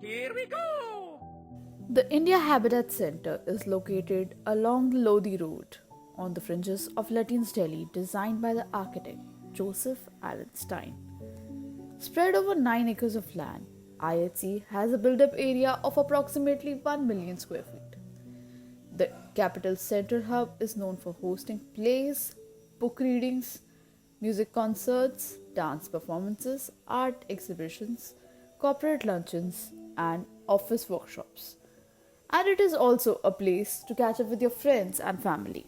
Here we go! The India Habitat Center is located along the Lodi Road on the fringes of Latin's Delhi, designed by the architect Joseph Allen Stein. Spread over 9 acres of land, IHC has a built-up area of approximately 1 million square feet. The capital center hub is known for hosting plays, book readings, music concerts, dance performances, art exhibitions, corporate luncheons, and office workshops. And it is also a place to catch up with your friends and family.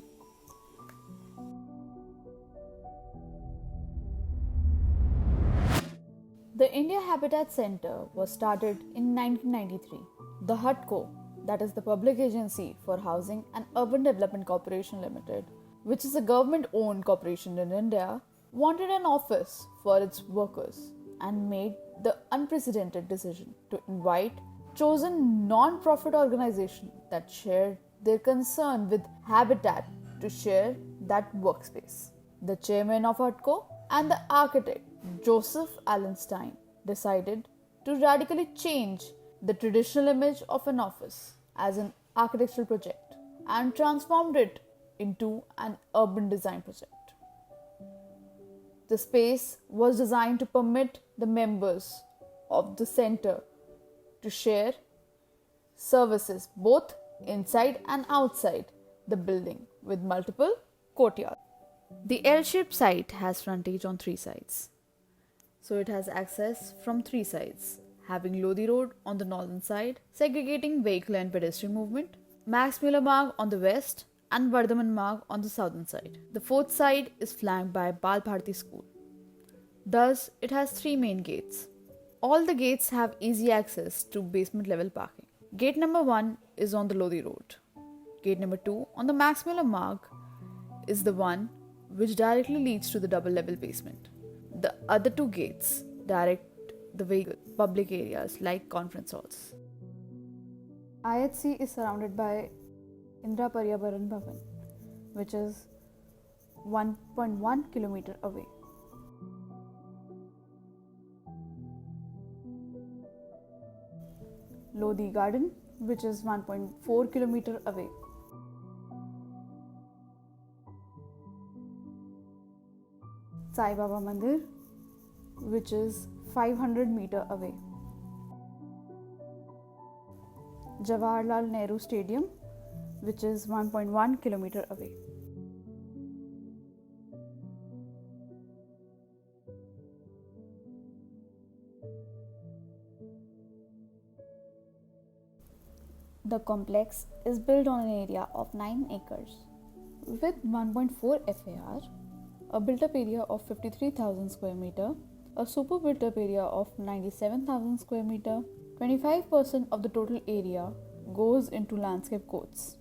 The India Habitat Center was started in 1993. The HUDCO, that is the Public Agency for Housing and Urban Development Corporation Limited, which is a government owned corporation in India, wanted an office for its workers and made the unprecedented decision to invite chosen non-profit organizations that shared their concern with habitat to share that workspace. The chairman of HUDCO and the architect Joseph Allen Stein decided to radically change the traditional image of an office as an architectural project and transformed it into an urban design project. The space was designed to permit the members of the center to share services both inside and outside the building with multiple courtyards. The L-shaped site has frontage on 3 sides. So it has access from 3 sides, having Lodi Road on the northern side, segregating vehicle and pedestrian movement, Max Muller Marg on the west, and Vardhaman Marg on the southern side. The fourth side is flanked by Bal Bharati School. Thus, it has 3 main gates. All the gates have easy access to basement level parking. Gate number 1 is on the Lodi Road. Gate number 2 on the Max Muller Marg is the one which directly leads to the double level basement. The other 2 gates direct the way to public areas like conference halls. IHC is surrounded by Indra Paryabaran Bhavan, which is 1.1 kilometer away. Lodi Garden, which is 1.4 kilometer away. Sai Baba Mandir, which is 500 meter away. Jawaharlal Nehru Stadium, which is 1.1 kilometer away. The complex is built on an area of 9 acres with 1.4 FAR, a built-up area of 53,000 square meter, a super built-up area of 97,000 square meter. 25% of the total area goes into landscape courts.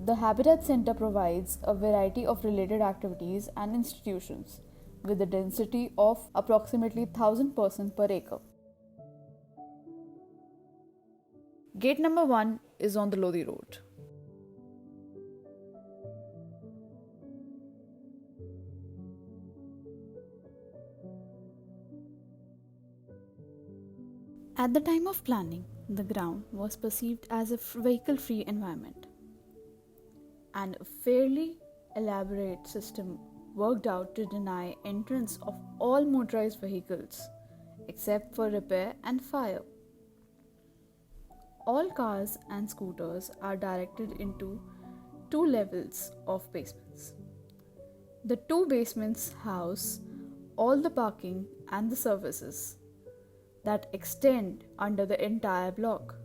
The Habitat Center provides a variety of related activities and institutions with a density of approximately 1,000 persons per acre. Gate number 1 is on the Lodi Road. At the time of planning, the ground was perceived as a vehicle-free environment, and a fairly elaborate system worked out to deny entrance of all motorized vehicles except for repair and fire. All cars and scooters are directed into 2 levels of basements. The 2 basements house all the parking and the services that extend under the entire block.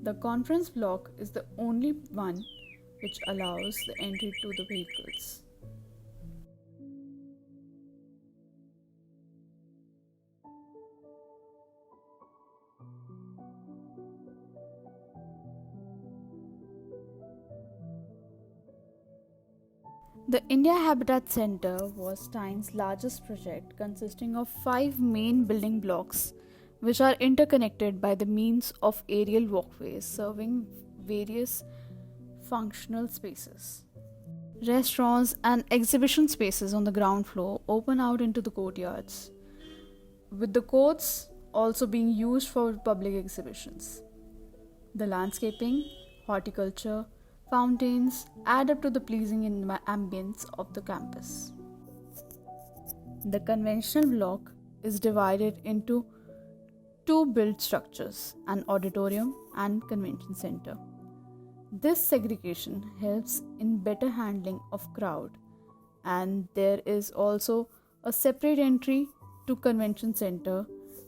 The conference block is the only one which allows the entry to the vehicles. The India Habitat Center was Stein's largest project, consisting of 5 main building blocks which are interconnected by the means of aerial walkways serving various functional spaces. Restaurants and exhibition spaces on the ground floor open out into the courtyards, with the courts also being used for public exhibitions. The landscaping, horticulture, fountains add up to the pleasing ambience of the campus. The conventional block is divided into two built structures, an auditorium and convention center. This segregation helps in better handling of crowd, and there is also a separate entry to convention center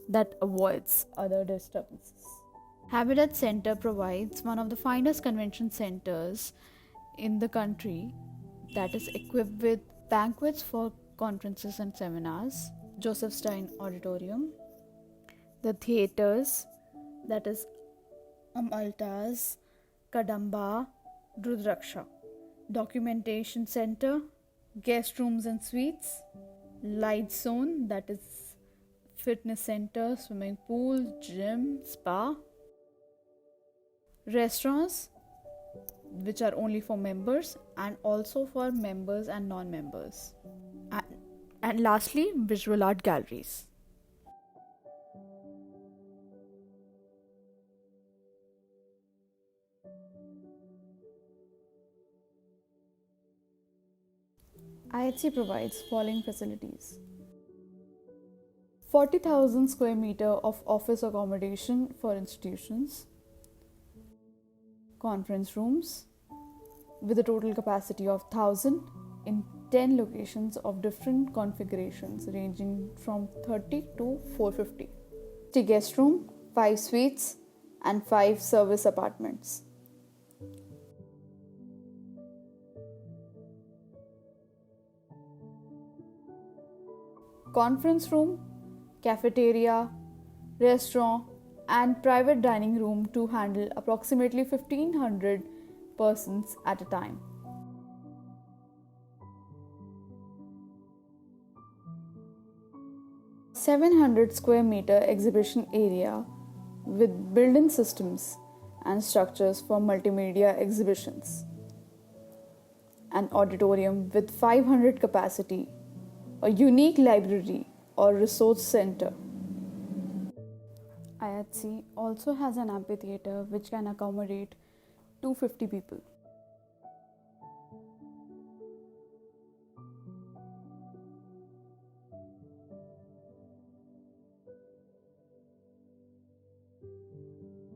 that avoids other disturbances. Habitat Center provides one of the finest convention centers in the country that is equipped with banquets for conferences and seminars, Joseph Stein Auditorium, the theaters, that is Amaltas, Kadamba, Rudraksha, documentation center, guest rooms and suites, light zone, that is fitness center, swimming pool, gym, spa, restaurants, which are only for members and also for members and non-members, and lastly visual art galleries. IHC provides following facilities: 40,000 square meter of office accommodation for institutions, conference rooms with a total capacity of 1,000 in 10 locations of different configurations ranging from 30 to 450. The guest room, 5 suites and 5 service apartments. Conference room, cafeteria, restaurant and private dining room to handle approximately 1500 persons at a time. (700 square meter exhibition area with built-in systems and structures for multimedia exhibitions. An auditorium with 500 capacity, a unique library or resource center. IHC also has an amphitheater which can accommodate 250 people.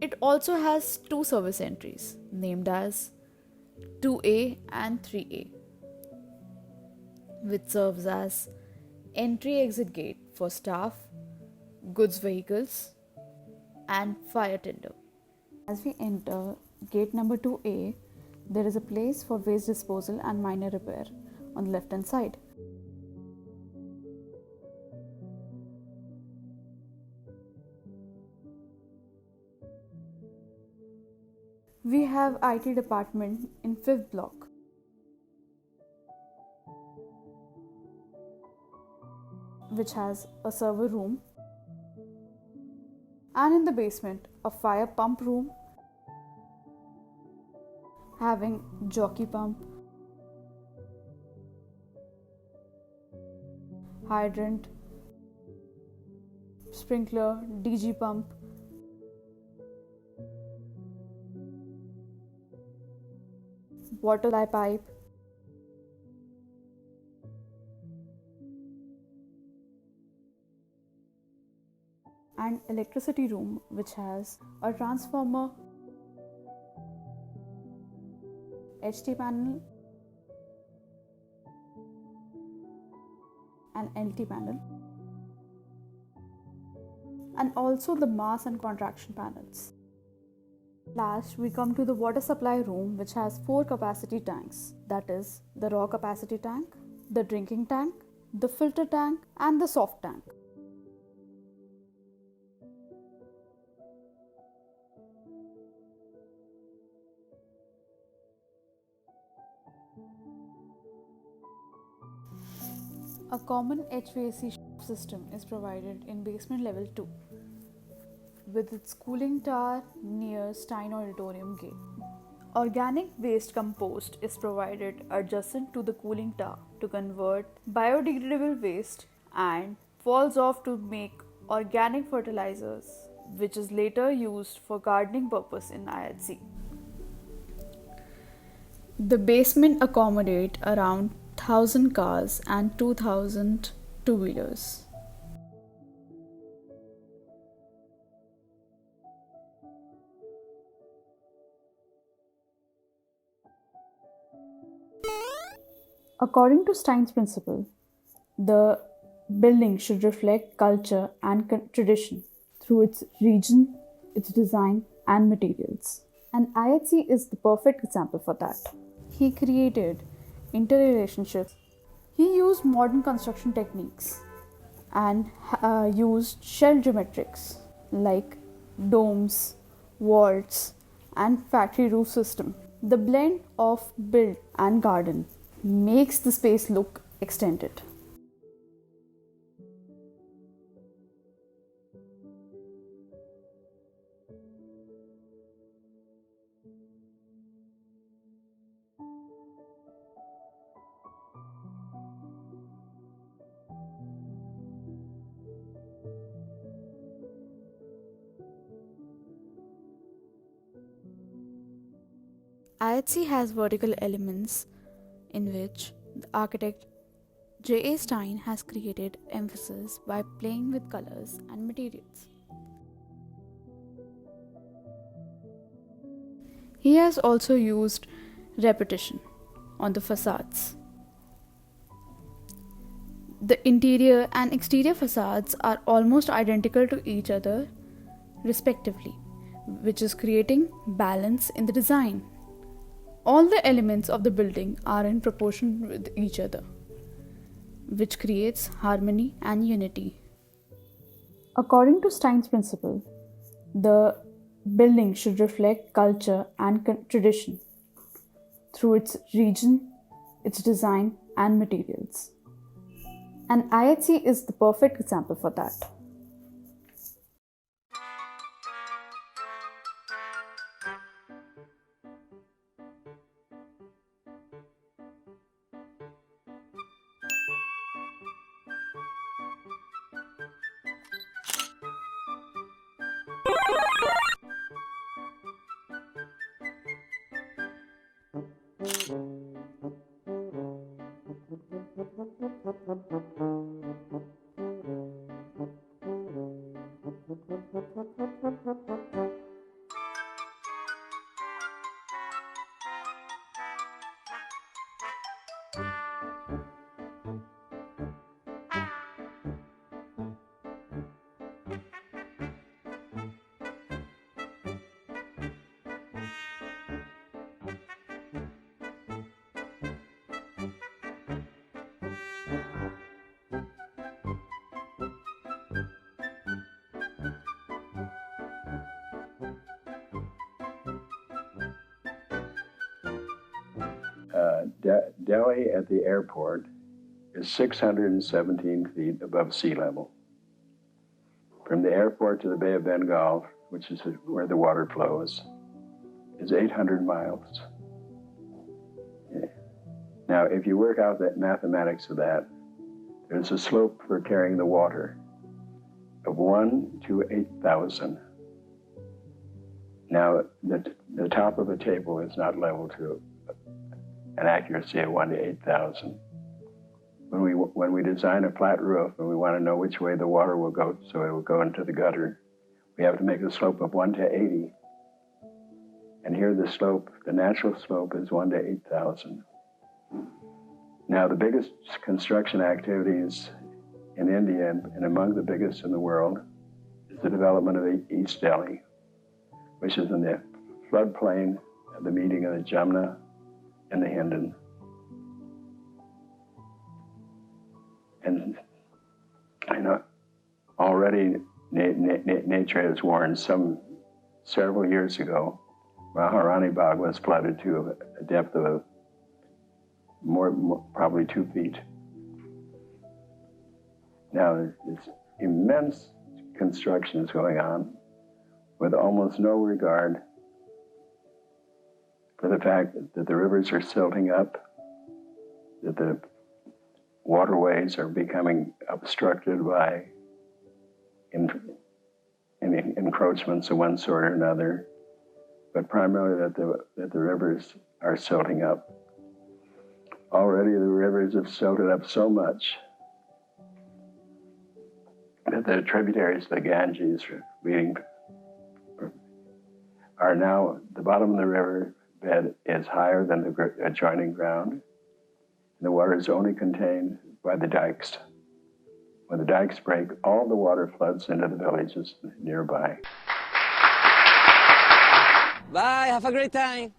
It also has two service entries named as 2A and 3A, which serves as entry-exit gate for staff, goods vehicles, and fire tender. As we enter gate number 2A, there is a place for waste disposal and minor repair on the left hand side. We have IT department in 5th block. Which has a server room, and in the basement a fire pump room having jockey pump, hydrant, sprinkler, DG pump, water supply pipe, and electricity room which has a transformer, HT panel and LT panel, and also the mass and contraction panels. Last, we come to the water supply room which has 4 capacity tanks, that is the raw capacity tank, the drinking tank, the filter tank and the soft tank. A common HVAC system is provided in basement level 2 with its cooling tower near Stein Auditorium gate. Organic waste compost is provided adjacent to the cooling tower to convert biodegradable waste and falls off to make organic fertilizers, which is later used for gardening purpose in IHC. The basement accommodate around 1000 cars and 2000 two-wheelers. According to Stein's principle, the building should reflect culture and tradition through its region, its design, and materials. And IHC is the perfect example for that. He created interrelationships. He used modern construction techniques and used shell geometrics like domes, vaults, and factory roof system. The blend of build and garden makes the space look extended. IHC has vertical elements in which the architect J.A. Stein has created emphasis by playing with colors and materials. He has also used repetition on the facades. The interior and exterior facades are almost identical to each other, respectively, which is creating balance in the design. All the elements of the building are in proportion with each other, which creates harmony and unity. According to Stein's principle, the building should reflect culture and tradition through its region, its design, and materials. And IHC is the perfect example for that. Delhi at the airport is 617 feet above sea level. From the airport to the Bay of Bengal, which is where the water flows, is 800 miles. Now, if you work out the mathematics of that, there's a slope for carrying the water of 1 to 8,000. Now, the top of a table is not level to an accuracy of 1 to 8,000. When we design a flat roof and we want to know which way the water will go, so it will go into the gutter, we have to make a slope of 1 to 80. And here the natural slope is 1 to 8,000. Now, the biggest construction activities in India, and among the biggest in the world, is the development of East Delhi, which is in the floodplain of the meeting of the Jamuna and the Hindon. And I know already nature has warned several years ago, Maharani Bagh was flooded to a depth of probably 2 feet. Now, this immense construction is going on with almost no regard for the fact that the rivers are silting up, that the waterways are becoming obstructed by encroachments of one sort or another, but primarily that the rivers are silting up. Already the rivers have silted up so much that the tributaries of the Ganges are now, the bottom of the river bed is higher than the adjoining ground, and the water is only contained by the dikes. When the dikes break, all the water floods into the villages nearby. Bye, have a great time.